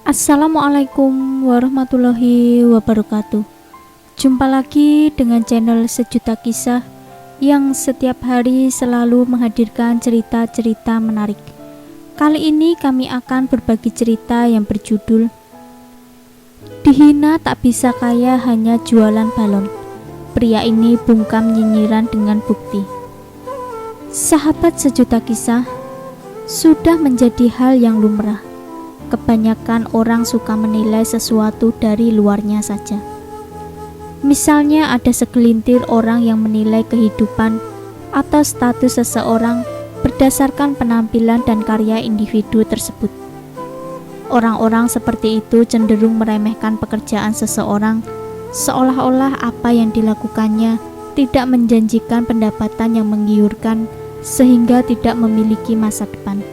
Assalamualaikum warahmatullahi wabarakatuh. Jumpa lagi dengan channel Sejuta Kisah yang setiap hari selalu menghadirkan cerita-cerita menarik. Kali ini kami akan berbagi cerita yang berjudul Dihina tak bisa kaya hanya jualan balon. Pria ini bungkam nyinyiran dengan bukti. Sahabat Sejuta Kisah, sudah menjadi hal yang lumrah. Kebanyakan orang suka menilai sesuatu dari luarnya saja. Misalnya ada segelintir orang yang menilai kehidupan atau status seseorang berdasarkan penampilan dan karya individu tersebut. Orang-orang seperti itu cenderung meremehkan pekerjaan seseorang, seolah-olah apa yang dilakukannya tidak menjanjikan pendapatan yang menggiurkan sehingga tidak memiliki masa depan.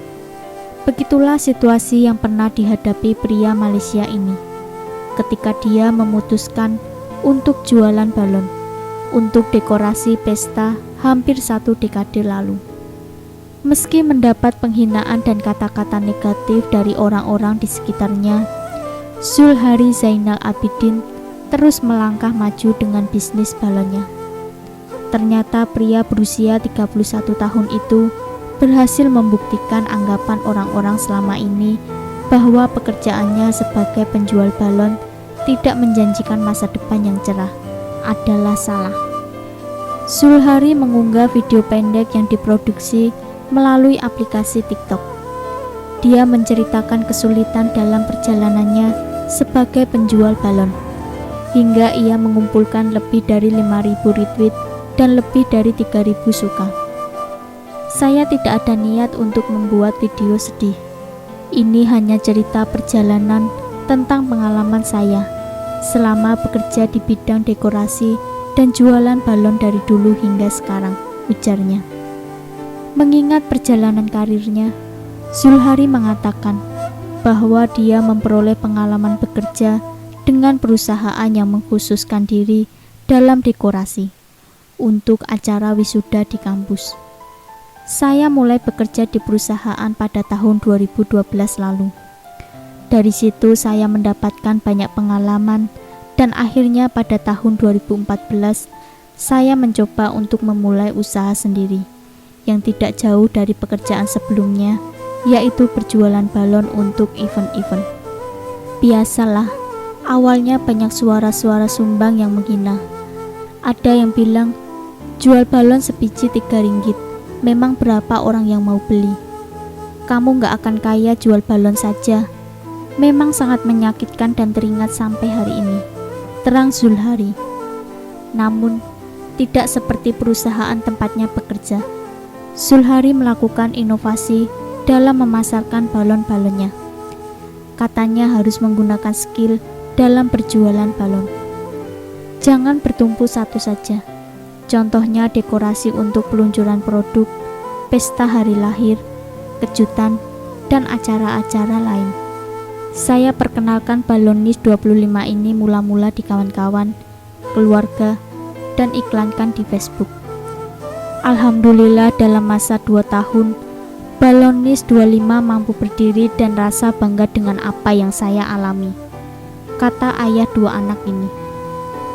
Begitulah situasi yang pernah dihadapi pria Malaysia ini ketika dia memutuskan untuk jualan balon untuk dekorasi pesta hampir 1 dekade lalu. Meski mendapat penghinaan dan kata-kata negatif dari orang-orang di sekitarnya, Zulhari Zainal Abidin terus melangkah maju dengan bisnis balonnya. Ternyata pria berusia 31 tahun itu berhasil membuktikan anggapan orang-orang selama ini bahwa pekerjaannya sebagai penjual balon tidak menjanjikan masa depan yang cerah adalah salah. Zulhari mengunggah video pendek yang diproduksi melalui aplikasi TikTok. Dia menceritakan kesulitan dalam perjalanannya sebagai penjual balon, hingga ia mengumpulkan lebih dari 5.000 retweet dan lebih dari 3.000 suka. Saya tidak ada niat untuk membuat video sedih. Ini hanya cerita perjalanan tentang pengalaman saya selama bekerja di bidang dekorasi dan jualan balon dari dulu hingga sekarang, ujarnya. Mengingat perjalanan karirnya, Zulhari mengatakan bahwa dia memperoleh pengalaman bekerja dengan perusahaan yang mengkhususkan diri dalam dekorasi untuk acara wisuda di kampus. Saya mulai bekerja di perusahaan pada tahun 2012 lalu. Dari situ saya mendapatkan banyak pengalaman dan akhirnya pada tahun 2014 saya mencoba untuk memulai usaha sendiri yang tidak jauh dari pekerjaan sebelumnya, yaitu berjualan balon untuk event-event. Biasalah, awalnya banyak suara-suara sumbang yang menghina. Ada yang bilang, jual balon sebiji 3 ringgit. Memang berapa orang yang mau beli? Kamu gak akan kaya jual balon saja. Memang sangat menyakitkan dan teringat sampai hari ini, terang Zulhari. Namun, tidak seperti perusahaan tempatnya bekerja. Zulhari melakukan inovasi dalam memasarkan balon-balonnya. Katanya harus menggunakan skill dalam berjualan balon. Jangan bertumpu satu saja. Contohnya dekorasi untuk peluncuran produk, pesta hari lahir, kejutan, dan acara-acara lain. Saya perkenalkan Balonis 25 ini mula-mula di kawan-kawan, keluarga, dan iklankan di Facebook. Alhamdulillah dalam masa 2 tahun, Balonis 25 mampu berdiri dan rasa bangga dengan apa yang saya alami, kata ayah 2 anak ini.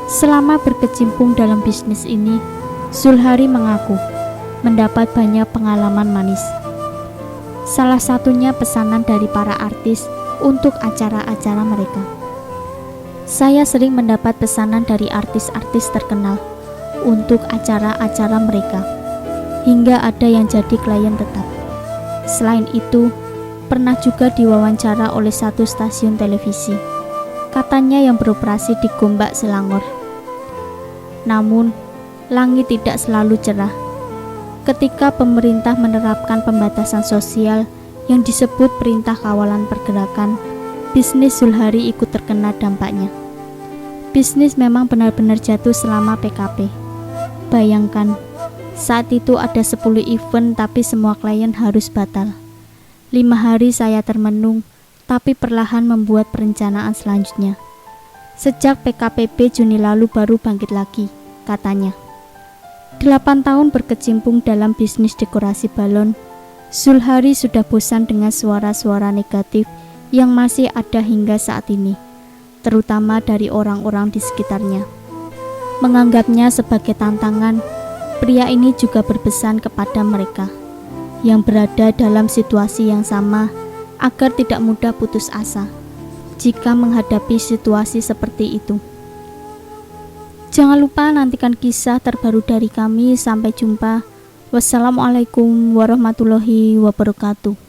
Selama berkecimpung dalam bisnis ini, Zulhari mengaku mendapat banyak pengalaman manis. Salah satunya pesanan dari para artis untuk acara-acara mereka. Saya sering mendapat pesanan dari artis-artis terkenal untuk acara-acara mereka, hingga ada yang jadi klien tetap. Selain itu, pernah juga diwawancara oleh satu stasiun televisi, katanya yang beroperasi di Gombak, Selangor. Namun, langit tidak selalu cerah. Ketika pemerintah menerapkan pembatasan sosial yang disebut Perintah Kawalan Pergerakan, bisnis Zulhari ikut terkena dampaknya. Bisnis memang benar-benar jatuh selama PKP. Bayangkan, saat itu ada 10 event tapi semua klien harus batal. 5 hari saya termenung, tapi perlahan membuat perencanaan selanjutnya. Sejak PKPB Juni lalu baru bangkit lagi, katanya. 8 tahun berkecimpung dalam bisnis dekorasi balon, Zulhari sudah bosan dengan suara-suara negatif yang masih ada hingga saat ini, terutama dari orang-orang di sekitarnya. Menganggapnya sebagai tantangan, pria ini juga berpesan kepada mereka yang berada dalam situasi yang sama agar tidak mudah putus asa jika menghadapi situasi seperti itu. Jangan lupa nantikan kisah terbaru dari kami. Sampai jumpa. Wassalamualaikum warahmatullahi wabarakatuh.